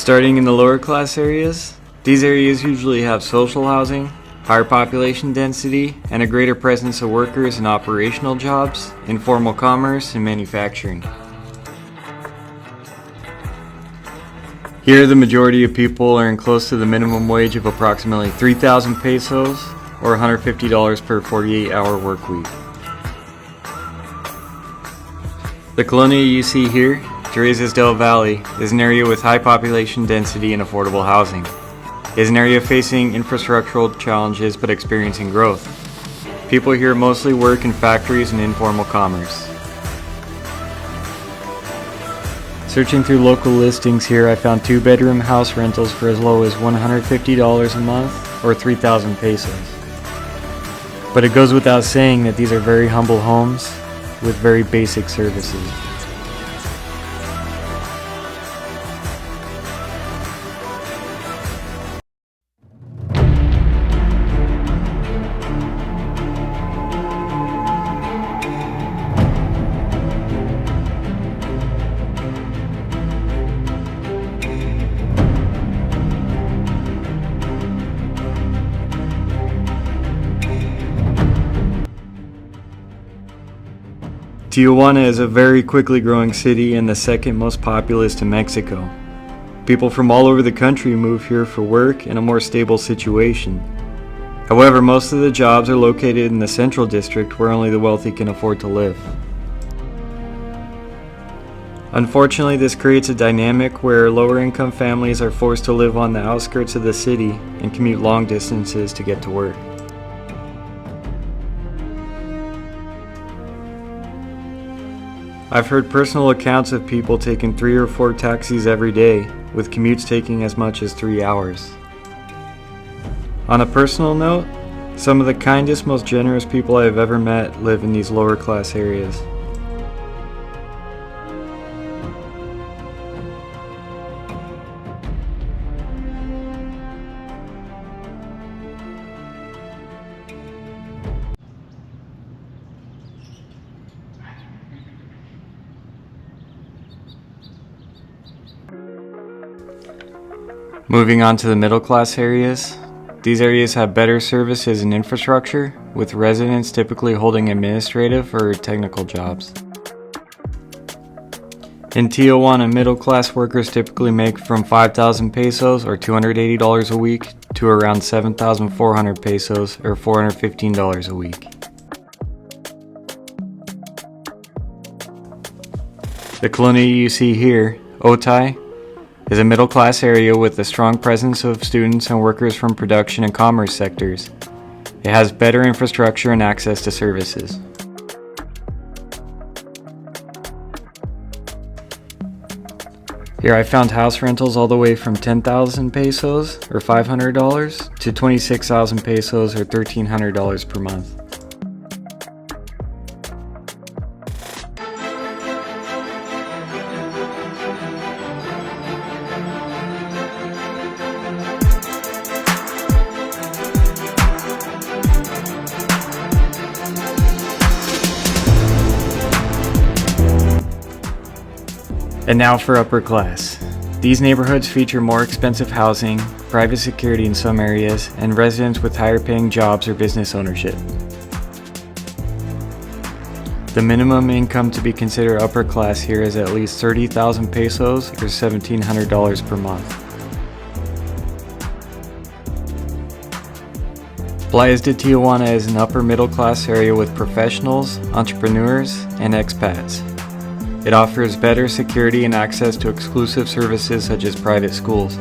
Starting in the lower class areas, these areas usually have social housing, higher population density, and a greater presence of workers in operational jobs, informal commerce, and manufacturing. Here, the majority of people earn close to the minimum wage of approximately 3,000 pesos, or $150 per 48-hour work week. The colonia you see here, Jerez del Valle, is an area with high population density and affordable housing. It is an area facing infrastructural challenges but experiencing growth. People here mostly work in factories and informal commerce. Searching through local listings here, I found 2-bedroom house rentals for as low as $150 a month or 3,000 pesos. But it goes without saying that these are very humble homes with very basic services. Tijuana is a very quickly growing city and the second most populous in Mexico. People from all over the country move here for work and a more stable situation. However, most of the jobs are located in the central district where only the wealthy can afford to live. Unfortunately, this creates a dynamic where lower income families are forced to live on the outskirts of the city and commute long distances to get to work. I've heard personal accounts of people taking 3 or 4 taxis every day, with commutes taking as much as 3 hours. On a personal note, some of the kindest, most generous people I have ever met live in these lower class areas. Moving on to the middle class areas, these areas have better services and infrastructure, with residents typically holding administrative or technical jobs. In Tijuana, middle class workers typically make from 5,000 pesos or $280 a week to around 7,400 pesos or $415 a week. The colonia you see here, Otay, is a middle-class area with a strong presence of students and workers from production and commerce sectors. It has better infrastructure and access to services. Here I found house rentals all the way from 10,000 pesos or $500 to 26,000 pesos or $1,300 per month. And now for upper class. These neighborhoods feature more expensive housing, private security in some areas, and residents with higher paying jobs or business ownership. The minimum income to be considered upper class here is at least 30,000 pesos or $1,700 per month. Playas de Tijuana is an upper middle class area with professionals, entrepreneurs, and expats. It offers better security and access to exclusive services such as private schools.